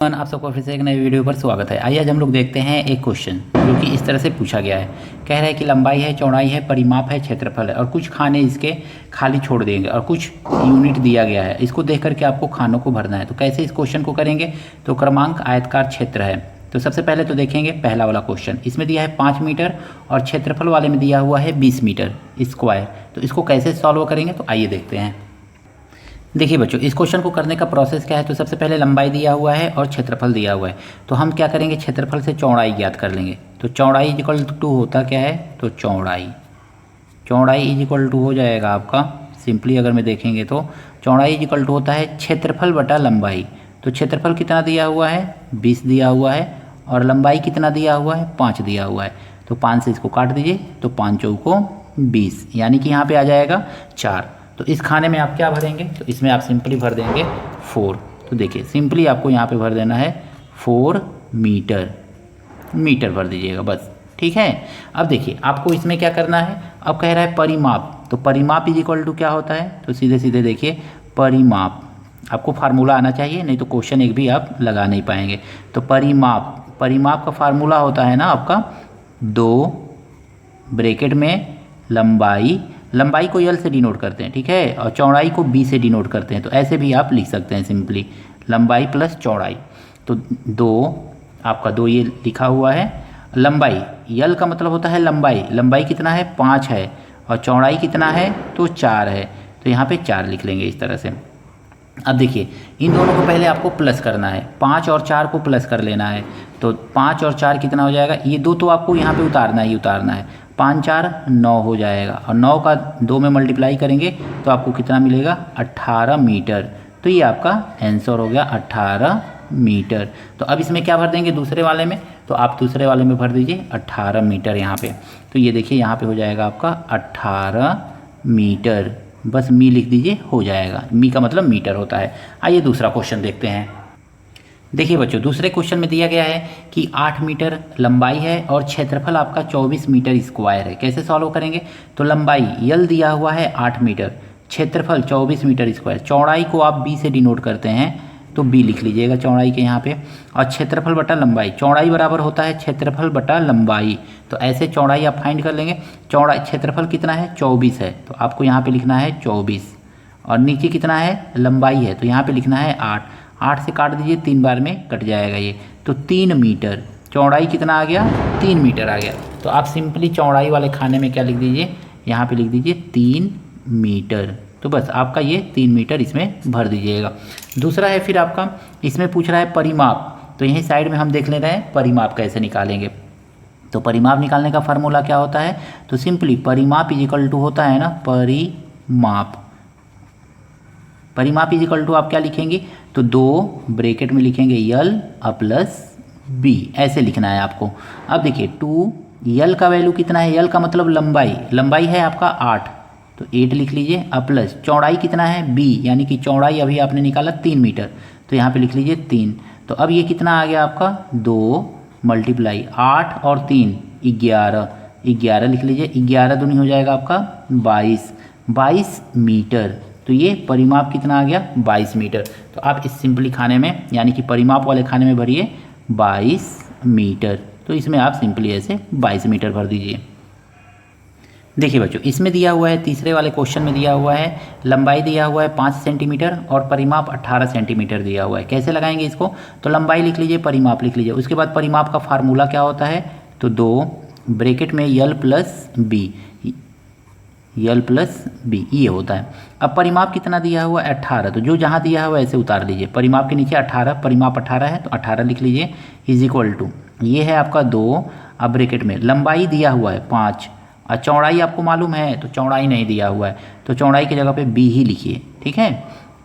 आप सबको फिर से एक नए वीडियो पर स्वागत है। आइए आज हम लोग देखते हैं एक क्वेश्चन जो कि इस तरह से पूछा गया है। कह रहा है कि लंबाई है, चौड़ाई है, परिमाप है, क्षेत्रफल है और कुछ खाने इसके खाली छोड़ देंगे और कुछ यूनिट दिया गया है। इसको देख करके आपको खानों को भरना है। तो कैसे इस क्वेश्चन को करेंगे? तो क्रमांक आयतकार क्षेत्र है। तो सबसे पहले तो देखेंगे पहला वाला क्वेश्चन। इसमें दिया है 5 मीटर और क्षेत्रफल वाले में दिया हुआ है 20 मीटर स्क्वायर। तो इसको कैसे सॉल्व करेंगे? तो आइए देखते हैं। देखिए बच्चों, इस क्वेश्चन को करने का प्रोसेस क्या है? तो सबसे पहले लंबाई दिया हुआ है और क्षेत्रफल दिया हुआ है। तो हम क्या करेंगे? क्षेत्रफल से चौड़ाई ज्ञात कर लेंगे। तो चौड़ाई इज इक्वल टू होता क्या है? तो चौड़ाई इज इक्वल टू हो जाएगा आपका, सिंपली अगर मैं देखेंगे तो चौड़ाई इज इक्वल टू होता है क्षेत्रफल बटा लंबाई। तो क्षेत्रफल कितना दिया हुआ है? 20 दिया हुआ है और लंबाई कितना दिया हुआ है? 5 दिया हुआ है। तो 5 से इसको काट दीजिए तो 5 चौको 20, यानी कि यहाँ पे आ जाएगा 4। तो इस खाने में आप क्या भरेंगे? तो इसमें आप सिंपली भर देंगे 4। तो देखिए सिंपली आपको यहाँ पे भर देना है 4 मीटर भर दीजिएगा बस, ठीक है। अब देखिए आपको इसमें क्या करना है? अब कह रहा है परिमाप। तो परिमाप इज इक्वल टू क्या होता है? तो सीधे सीधे देखिए परिमाप, आपको फार्मूला आना चाहिए, नहीं तो क्वेश्चन एक भी आप लगा नहीं पाएंगे। तो परिमाप का फार्मूला होता है ना आपका 2 ब्रैकेट में लंबाई को यल से डिनोट करते हैं, ठीक है, और चौड़ाई को बी से डिनोट करते हैं। तो ऐसे भी आप लिख सकते हैं सिंपली लंबाई प्लस चौड़ाई। तो 2 ये लिखा हुआ है। लंबाई यल का मतलब होता है लंबाई कितना है? 5 है और चौड़ाई कितना है? तो 4 है। तो यहाँ पे 4 लिख लेंगे इस तरह से। अब देखिए इन दोनों को पहले आपको प्लस करना है, 5 और 4 को प्लस कर लेना है। तो 5 और 4 कितना हो जाएगा? ये 2 तो आपको यहाँ पे उतारना है। 5 4 9 हो जाएगा और 9 का 2 में मल्टीप्लाई करेंगे तो आपको कितना मिलेगा? 18 मीटर। तो ये आपका आंसर हो गया 18 मीटर। तो अब इसमें क्या भर देंगे? दूसरे वाले में। तो आप दूसरे वाले में भर दीजिए 18 मीटर यहाँ पे। तो ये देखिए यहाँ पे हो जाएगा आपका 18 मीटर, बस मी लिख दीजिए, हो जाएगा। मी का मतलब मीटर होता है। आइए दूसरा क्वेश्चन देखते हैं। देखिए बच्चों, दूसरे क्वेश्चन में दिया गया है कि 8 मीटर लंबाई है और क्षेत्रफल आपका 24 मीटर स्क्वायर है। कैसे सॉल्व करेंगे? तो लंबाई यल दिया हुआ है 8 मीटर, क्षेत्रफल 24 मीटर स्क्वायर। चौड़ाई को आप बी से डिनोट करते हैं तो बी लिख लीजिएगा चौड़ाई के यहाँ पे, और क्षेत्रफल बटा लंबाई। चौड़ाई बराबर होता है क्षेत्रफल बटा लंबाई। तो ऐसे चौड़ाई आप फाइंड कर लेंगे। क्षेत्रफल कितना है? 24 है, तो आपको यहाँ पे लिखना है 24, और नीचे कितना है? लंबाई है, तो यहाँ पे लिखना है 8 से काट दीजिए, 3 बार में कट जाएगा ये। तो 3 मीटर। चौड़ाई कितना आ गया? 3 मीटर आ गया। तो आप सिंपली चौड़ाई वाले खाने में क्या लिख दीजिए? यहाँ पे लिख दीजिए 3 मीटर। तो बस आपका ये 3 मीटर इसमें भर दीजिएगा। दूसरा है फिर आपका, इसमें पूछ रहा है परिमाप। तो यहीं साइड में हम देख ले रहे हैं परिमाप कैसे निकालेंगे। तो परिमाप निकालने का फार्मूला क्या होता है? तो सिंपली परिमाप इज इक्वल टू होता है ना परिमाप इज इक्वल टू आप क्या लिखेंगे? तो 2 ब्रैकेट में लिखेंगे यल प्लस बी, ऐसे लिखना है आपको। अब देखिए 2 यल का वैल्यू कितना है? यल का मतलब लंबाई है आपका 8, तो 8 लिख लीजिए। अब प्लस चौड़ाई कितना है? बी, यानी कि चौड़ाई अभी आपने निकाला 3 मीटर, तो यहाँ पे लिख लीजिए 3। तो अब ये कितना आ गया आपका? 2 मल्टीप्लाई 8 और 3 11 लिख लीजिए। 11 दूनी हो जाएगा आपका 22 मीटर। तो ये परिमाप कितना आ गया? 22 मीटर। तो आप इस सिंपली खाने में, यानी कि परिमाप वाले खाने में भरिए 22 मीटर। तो इसमें आप सिंपली ऐसे 22 मीटर भर दीजिए। देखिए बच्चों, इसमें दिया हुआ है, तीसरे वाले क्वेश्चन में दिया हुआ है लंबाई दिया हुआ है 5 सेंटीमीटर और परिमाप 18 सेंटीमीटर दिया हुआ है। कैसे लगाएंगे इसको? तो लंबाई लिख लीजिए, परिमाप लिख लीजिए। उसके बाद परिमाप का फार्मूला क्या होता है? तो 2 ब्रैकेट में यल प्लस बी, ये होता है। अब परिमाप कितना दिया हुआ है? 18, तो जो जहाँ दिया हुआ है ऐसे उतार लीजिए। परिमाप के नीचे 18, परिमाप 18 है तो 18 लिख लीजिए, इज इक्वल टू ये है आपका 2। अब ब्रैकेट में लंबाई दिया हुआ है 5 और चौड़ाई आपको मालूम है, तो चौड़ाई नहीं दिया हुआ है, तो चौड़ाई की जगह पे बी ही लिखिए, ठीक है।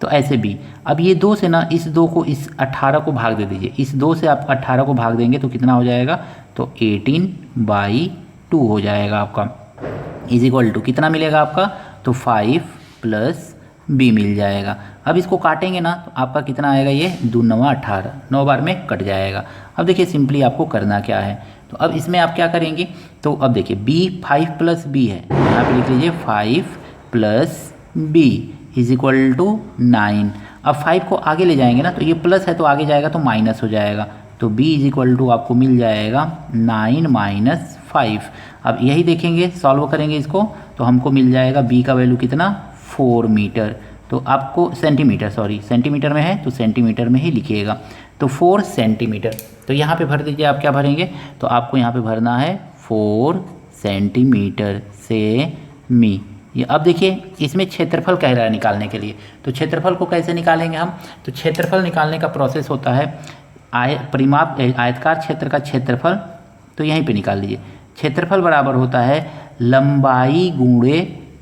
तो ऐसे बी। अब ये 2 से ना इस 2 को इस 18 को भाग दे दीजिए। इस 2 से आप 18 को भाग देंगे तो कितना हो जाएगा? तो 18/2 हो जाएगा आपका, इज इक्वल टू कितना मिलेगा आपका? तो 5 प्लस बी मिल जाएगा। अब इसको काटेंगे ना तो आपका कितना आएगा? ये 2 9 18, 9 बार में कट जाएगा। अब देखिए सिंपली आपको करना क्या है? तो अब इसमें आप क्या करेंगे? तो अब देखिए बी 5 प्लस बी है, यहाँ पे लिख लीजिए 5 plus B is equal to 9। अब 5 को आगे ले जाएंगे ना, तो ये प्लस है तो आगे जाएगा तो माइनस हो जाएगा, तो b इज इक्वल टू आपको मिल जाएगा 9 माइनस 5। अब यही देखेंगे, सॉल्व करेंगे इसको, तो हमको मिल जाएगा b का वैल्यू कितना 4 मीटर। तो आपको सेंटीमीटर, सॉरी सेंटीमीटर में है तो सेंटीमीटर में ही लिखिएगा, तो 4 सेंटीमीटर। तो यहाँ पे भर दीजिए, आप क्या भरेंगे, तो आपको यहाँ पे भरना है 4 सेंटीमीटर से मी। ये अब देखिए इसमें क्षेत्रफल कह रहा है निकालने के लिए, तो क्षेत्रफल को कैसे निकालेंगे हम, तो क्षेत्रफल निकालने का प्रोसेस होता है परिमाप आयतकार क्षेत्र का क्षेत्रफल, तो यहीं पे निकाल लीजिए। क्षेत्रफल बराबर होता है लंबाई गुणे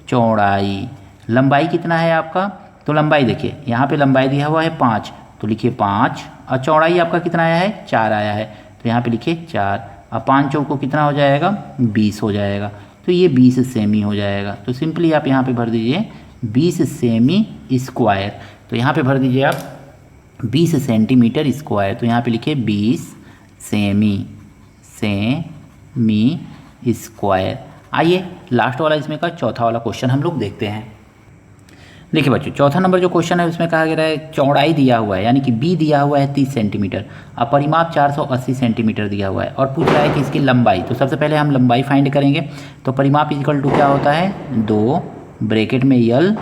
चौड़ाई। लंबाई कितना है आपका, तो लंबाई देखिए यहाँ पे लंबाई दिया हुआ है 5, तो लिखिए 5, और चौड़ाई आपका कितना आया है 4 आया है, तो यहाँ पे लिखिए 4, अब 5 चौको कितना हो जाएगा 20 हो जाएगा, तो ये 20 सेमी हो जाएगा। तो सिंपली आप यहाँ पे भर दीजिए 20 सेमी स्क्वायर, तो यहाँ पे भर दीजिए आप 20 सेंटीमीटर स्क्वायर, तो यहाँ पे लिखिए 20 सेमी स्क्वायर। आइए लास्ट वाला इसमें का चौथा वाला क्वेश्चन हम लोग देखते हैं। देखिए बच्चों, चौथा नंबर जो क्वेश्चन है उसमें कहा गया है चौड़ाई दिया हुआ है, यानी कि b दिया हुआ है 30 सेंटीमीटर, और परिमाप 480 सेंटीमीटर दिया हुआ है, और पूछ रहा है कि इसकी लंबाई। तो सबसे पहले हम लंबाई फाइंड करेंगे, तो परिमाप इक्वल टू क्या होता है 2 ब्रैकेट में l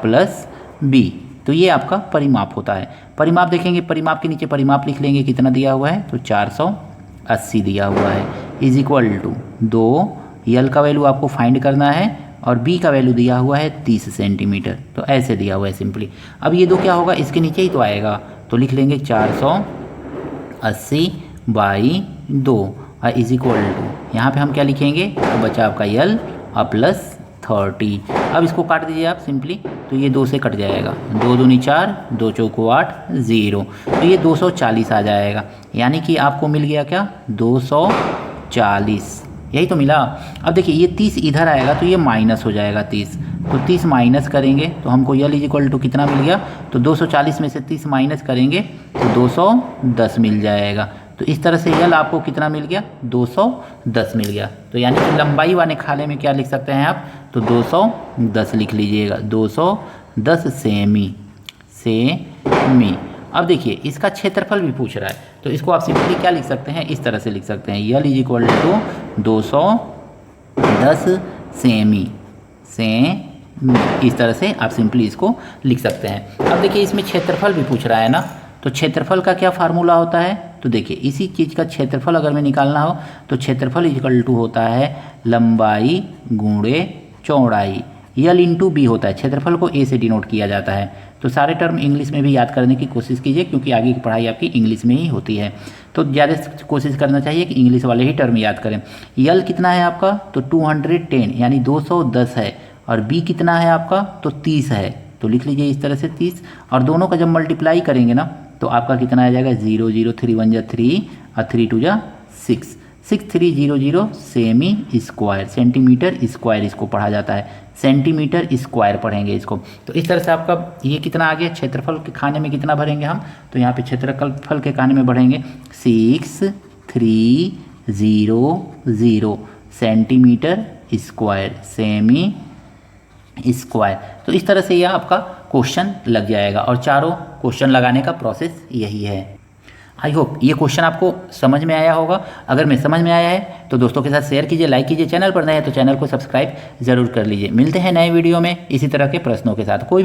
प्लस b, तो ये आपका परिमाप होता है। परिमाप देखेंगे, परिमाप के नीचे परिमाप लिख लेंगे, कितना दिया हुआ है, तो 480 दिया हुआ है, इज इक्वल टू 2 l का वैल्यू आपको फाइंड करना है, और b का वैल्यू दिया हुआ है 30 सेंटीमीटर, तो ऐसे दिया हुआ है सिंपली। अब ये 2 क्या होगा, इसके नीचे ही तो आएगा, तो लिख लेंगे 480 बाई 2 इज इक्वल टू, यहाँ पे हम क्या लिखेंगे, तो बचा आपका l प्लस 30। अब इसको काट दीजिए आप सिंपली, तो ये 2 से कट जाएगा, 2 दूनी 4, 2 चौको 8, 0, तो ये 240 आ जाएगा, यानी कि आपको मिल गया क्या 240, यही तो मिला। अब देखिए ये 30 इधर आएगा तो ये माइनस हो जाएगा 30, तो 30 माइनस करेंगे तो हमको यल इज इक्वल टू कितना मिल गया, तो 240 में से 30 माइनस करेंगे तो 210 मिल जाएगा। तो इस तरह से यल आपको कितना मिल गया 210 मिल गया। तो यानी कि लंबाई वाले खाले में क्या लिख सकते हैं आप, तो 210 लिख लीजिएगा, 210 सेमी। अब देखिए इसका क्षेत्रफल भी पूछ रहा है, तो इसको आप सिंपली क्या लिख सकते हैं, इस तरह से लिख सकते हैं, यल इज इक्वल टू 210 सेमी। इस तरह से आप सिंपली इसको लिख सकते हैं। अब देखिए इसमें क्षेत्रफल भी पूछ रहा है ना, तो क्षेत्रफल का क्या फार्मूला होता है, तो देखिए इसी चीज़ का क्षेत्रफल अगर में निकालना हो तो क्षेत्रफल इज इक्वल टू होता है लंबाई गुणे चौड़ाई, यल इंटू बी होता है, क्षेत्रफल को ए से डिनोट किया जाता है। तो सारे टर्म इंग्लिश में भी याद करने की कोशिश कीजिए, क्योंकि आगे की पढ़ाई आपकी इंग्लिश में ही होती है, तो ज़्यादा कोशिश करना चाहिए कि इंग्लिश वाले ही टर्म याद करें। यल कितना है आपका, तो 210 यानी 210 है, और बी कितना है आपका, तो 30 है, तो लिख लीजिए इस तरह से 30, और दोनों का जब मल्टीप्लाई करेंगे ना तो आपका कितना आ जाएगा 0 0 3 1 जा 3 और 3 2 जा 6 6300 सेमी स्क्वायर, सेंटीमीटर स्क्वायर इसको पढ़ा जाता है, सेंटीमीटर स्क्वायर पढ़ेंगे इसको। तो इस तरह से आपका ये कितना आ गया, क्षेत्रफल के खाने में कितना भरेंगे हम, तो यहाँ पे क्षेत्रफल के खाने में बढ़ेंगे 6300 सेंटीमीटर स्क्वायर, सेमी स्क्वायर। तो इस तरह से यह आपका क्वेश्चन लग जाएगा, और चारों क्वेश्चन लगाने का प्रोसेस यही है। आई होप ये क्वेश्चन आपको समझ में आया होगा। अगर मैं समझ में आया है तो दोस्तों के साथ शेयर कीजिए, लाइक कीजिए, चैनल पर नए हैं तो चैनल को सब्सक्राइब जरूर कर लीजिए। मिलते हैं नए वीडियो में इसी तरह के प्रश्नों के साथ। कोई